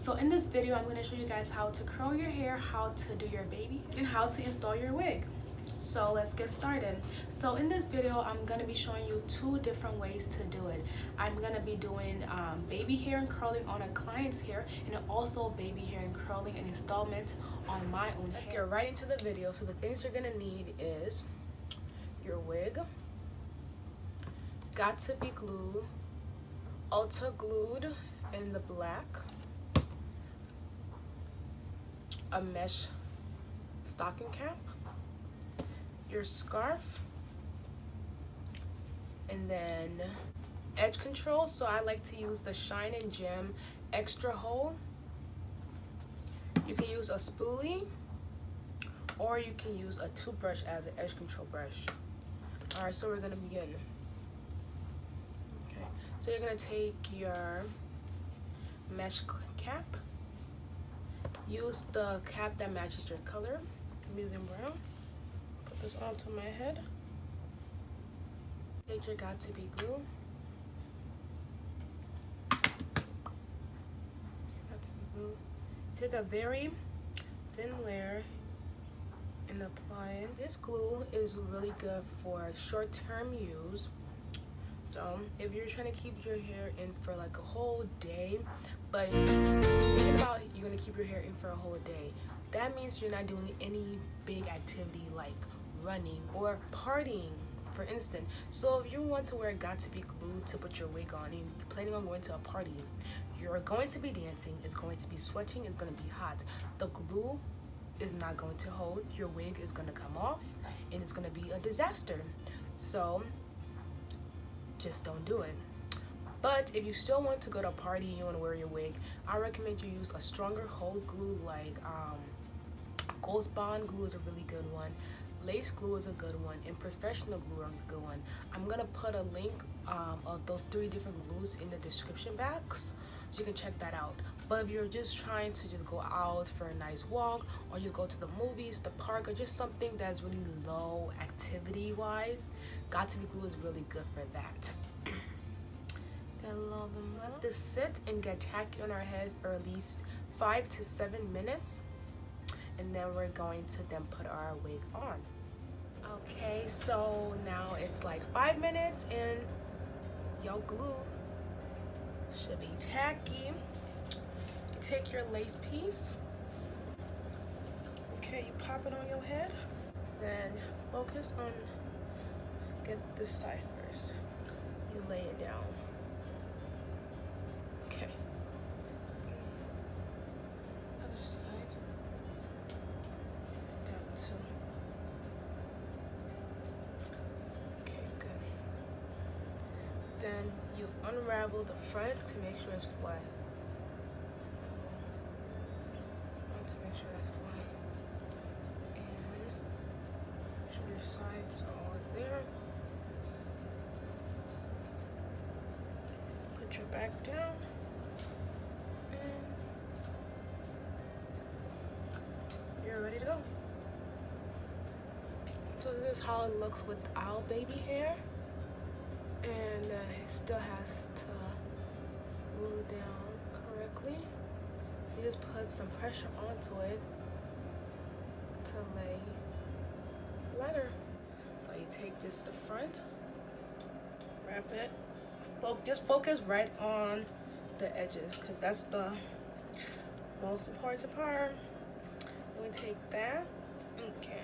So in this video, I'm going to show you guys how to curl your hair, how to do your baby, and how to install your wig. So let's get started. So in this video, I'm going to be showing you two different ways to do it. I'm going to be doing baby hair and curling on a client's hair, and also baby hair and curling and installment on my own. Let's get right into the video. So the things you're going to need is your wig, got to be glue, Ulta glued in the black, a mesh stocking cap, your scarf, and then edge control. So I like to use the Shine and Gem extra hold. You can use a spoolie, or you can use a toothbrush as an edge control brush. Alright, so we're gonna begin. Okay, so you're gonna take your mesh cap, use the cap that matches your color. I'm using brown. Put this onto my head. Take your got to be glue. Take a very thin layer and apply it. This glue is really good for short-term use. So if you're trying to keep your hair in for like a whole day, but thinking about you're gonna keep your hair in for a whole day, that means you're not doing any big activity like running or partying, for instance. So if you want to wear got to be glue to put your wig on and you're planning on going to a party, you're going to be dancing, it's going to be sweating, it's going to be hot. The glue is not going to hold, your wig is going to come off, and it's going to be a disaster. So just don't do it. But if you still want to go to a party and you want to wear your wig, I recommend you use a stronger hold glue like Ghost Bond glue is a really good one, lace glue is a good one, and professional glue is a good one. I'm gonna put a link of those 3 different glues in the description box, so you can check that out. But if you're just trying to just go out for a nice walk, or just go to the movies, the park, or just something that's really low activity wise, got to be glue is really good for that. Let this sit and get tacky on our head for at least 5 to 7 minutes, and then we're going to then put our wig on. Okay, so now it's like 5 minutes and your glue should be tacky. You take your lace piece, okay, you pop it on your head, then focus on, get this side first, you lay it down. Okay, other side, lay it down too. Okay, good. Then you unravel the front to make sure it's flat. To make sure that's flat. And make sure your sides are all there. Put your back down. And you're ready to go. So this is how it looks without baby hair. And then it still has to glue down correctly. You just put some pressure onto it to lay flatter. So you take just the front, wrap it, just focus right on the edges, because that's the most important part. Then we take that, okay,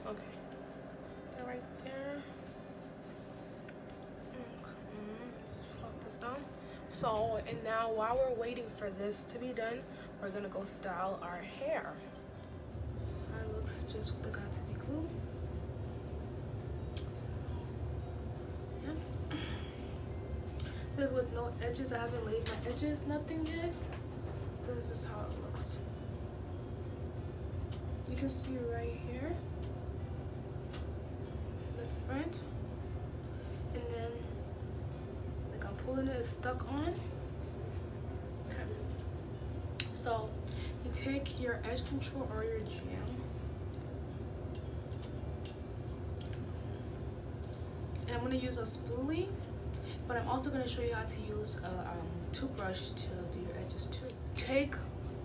okay, that right there. So, and now while we're waiting for this to be done, we're gonna go style our hair. It looks just with the got to be glue. Yep. This is with no edges. I haven't laid my edges, nothing yet. This is how it looks. You can see right here, the front, and then pulling it is stuck on. Okay. So you take your edge control or your jam, and I'm gonna use a spoolie. But I'm also going to show you how to use a toothbrush to do your edges too. Take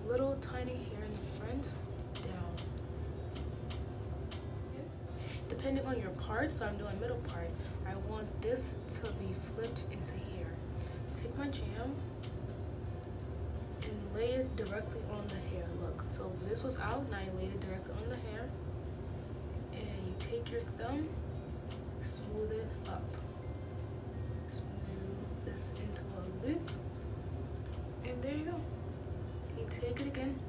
little tiny hair in the front down. Depending on your part, so I'm doing middle part, I want this to be flipped into here. Take my jam and lay it directly on the hair. Look, so this was out, now you laid it directly on the hair. And you take your thumb, smooth it up. Smooth this into a loop. And there you go. You take it again,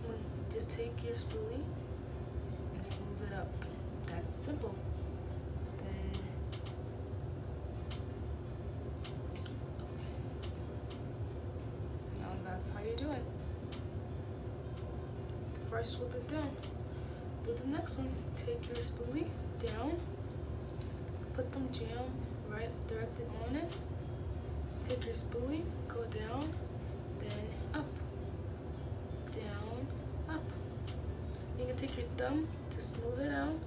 just take your spoolie and smooth it up. That's simple. Then now that's how you do it. The first swoop is down. Do the next one. Take your spoolie down, put some jam right directly on it. Take your spoolie, go down, then up, down, up. You can take your thumb to smooth it out.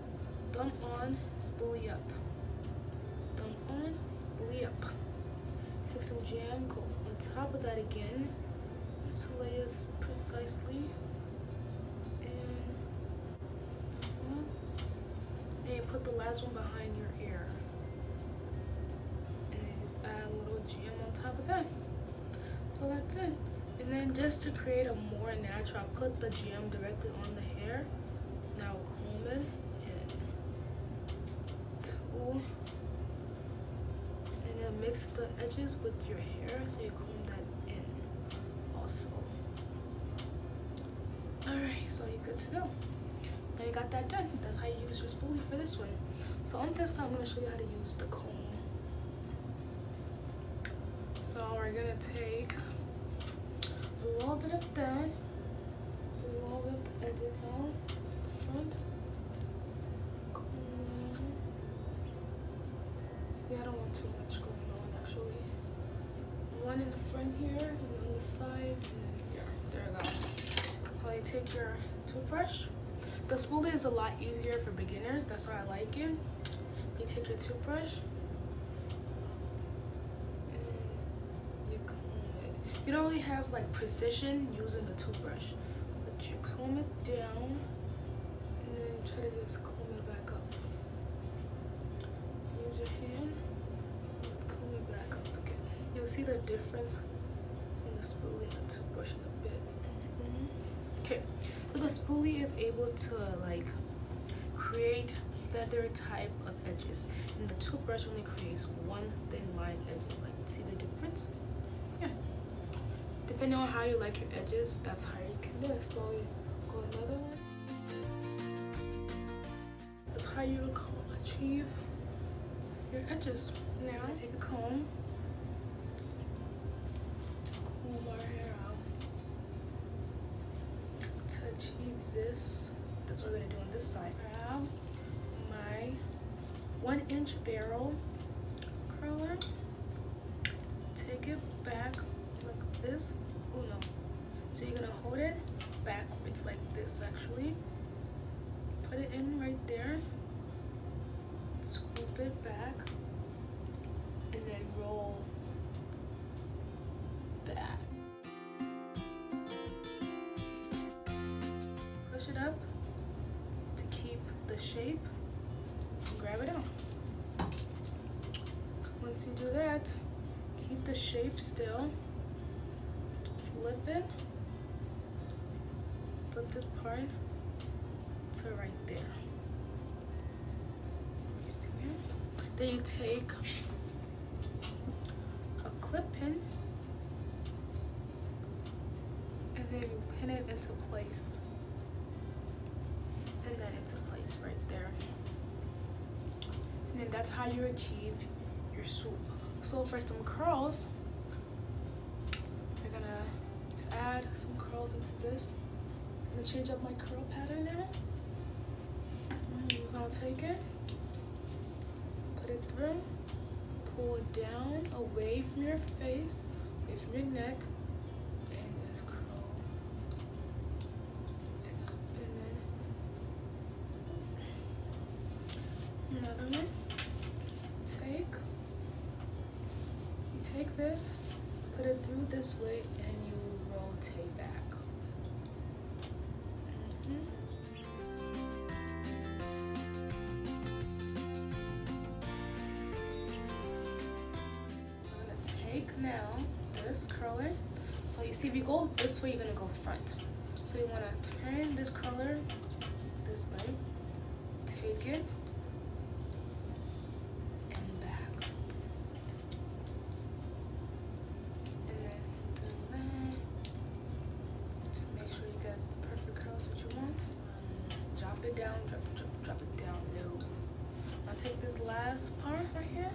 Thumb on, spoolie up. Thumb on, spoolie up. Take some jam, go on top of that again. Just lay it precisely. And you put the last one behind your ear. And then just add a little jam on top of that. So that's it. And then just to create a more natural, I put the jam directly on the hair. Now comb it. And then mix the edges with your hair, so you comb that in also. Alright, so you're good to go. Now you got that done. That's how you use your spoolie for this one. So on this side, I'm going to show you how to use the comb. So we're going to take a little bit of that, a little bit of the edges on the front. Yeah, I don't want too much going on actually. One in the front here, and then on the side, and then here. There we go. Now you take your toothbrush. The spoolie is a lot easier for beginners, that's why I like it. You take your toothbrush, and then you comb it. You don't really have like precision using the toothbrush, but you comb it down, and then you try to just comb it back up. Use your hand, comb it back up again. You'll see the difference in the spoolie and the toothbrush in a bit. Okay, so the spoolie is able to like create feather type of edges, and the toothbrush only creates one thin line edges. Like, see the difference? Yeah. Depending on how you like your edges, that's how you can do it. So you go another one. That's how you achieve your edges. Now take a comb our hair out to achieve this. That's what we're gonna do on this side. Grab my 1-inch barrel curler, take it back like this. Oh no. So you're gonna hold it backwards like this actually. Put it in right there. Scoop it back and then roll back. Push it up to keep the shape and grab it out. Once you do that, keep the shape still. Flip it. Flip this part to right there. Then you take a clip pin and then you pin it into place. Pin that into place right there. And then that's how you achieve your swoop. So for some curls, you're gonna just add some curls into this. I'm gonna change up my curl pattern now. So I'll take it. It through, pull it down away from your face, away from your neck, and just curl it up, and then another one. You this, put it through this way, and you rotate back. I'm gonna take now this curler. So you see, if you go this way, you're gonna go front. So you wanna turn this curler this way, take it, and back. And then do that. To make sure you get the perfect curls that you want. Drop it down, drop it down low. Now take this last part right here.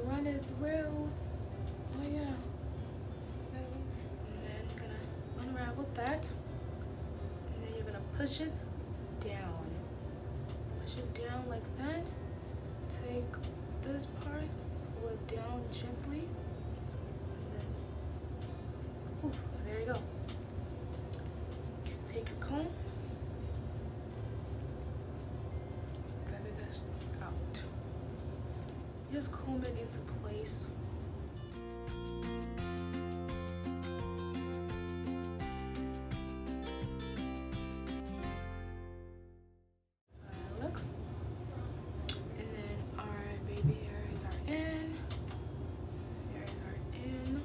Run it through. Oh yeah. And then you're gonna unravel that. And then you're gonna push it down. Push it down like that. Take this part, pull it down gently. And then, oof, there you go. Take your comb. Feather this out. Just comb it into place. So that looks. And then our baby hairs are in. Hairs are in.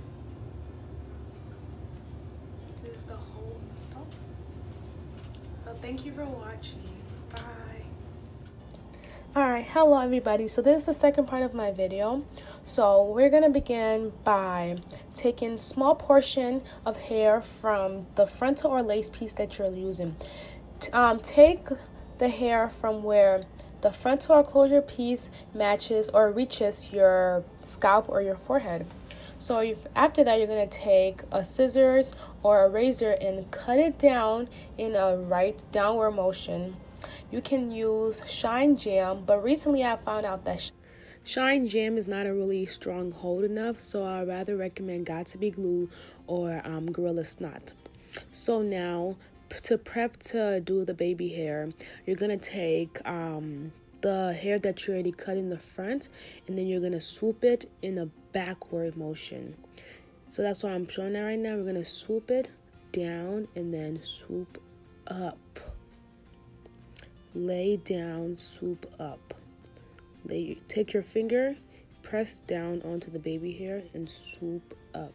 This is the whole install. So thank you for watching. Bye. Alright, hello everybody. So this is the second part of my video. So we're going to begin by taking small portion of hair from the frontal or lace piece that you're using. Take the hair from where the frontal or closure piece matches or reaches your scalp or your forehead. So after that, you're going to take a scissors or a razor and cut it down in a right downward motion. You can use Shine Jam, but recently I found out that Shine Jam is not a really strong hold enough, so I rather recommend Got To Be Glue or Gorilla Snot. So now, to prep to do the baby hair, you're going to take the hair that you already cut in the front, and then you're going to swoop it in a backward motion. So that's what I'm showing that right now. We're going to swoop it down and then swoop up. Lay down, swoop up. Take your finger, press down onto the baby hair and swoop up.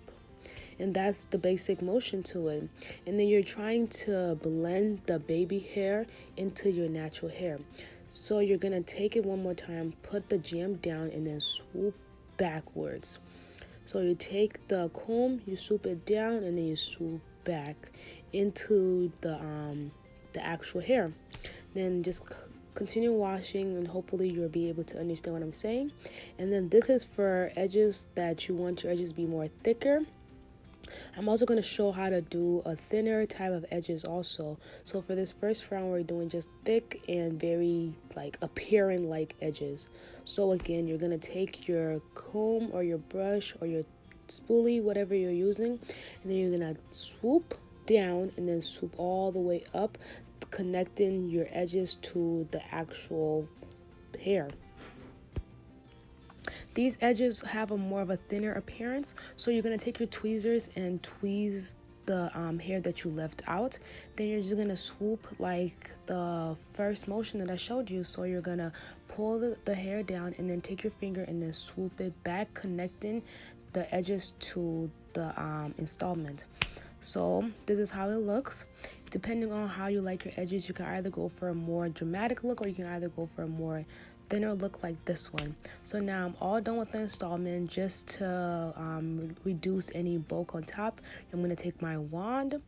And that's the basic motion to it. And then you're trying to blend the baby hair into your natural hair. So you're gonna take it one more time, put the jam down, and then swoop backwards. So you take the comb, you swoop it down, and then you swoop back into the actual hair. Then just continue washing, and hopefully you'll be able to understand what I'm saying. And then this is for edges that you want your edges to be more thicker. I'm also going to show how to do a thinner type of edges also. So for this first round, we're doing just thick and very like appearing like edges. So again, you're going to take your comb or your brush or your spoolie, whatever you're using, and then you're going to swoop down and then swoop all the way up, connecting your edges to the actual hair. These edges have a more of a thinner appearance, so you're going to take your tweezers and tweeze the hair that you left out. Then you're just going to swoop like the first motion that I showed you. So you're going to pull the hair down and then take your finger and then swoop it back, connecting the edges to the installment. So this is how it looks. Depending on how you like your edges, you can either go for a more dramatic look or you can either go for a more thinner look like this one. So now I'm all done with the installment. Just to reduce any bulk on top, I'm going to take my wand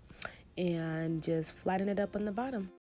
and just flatten it up on the bottom.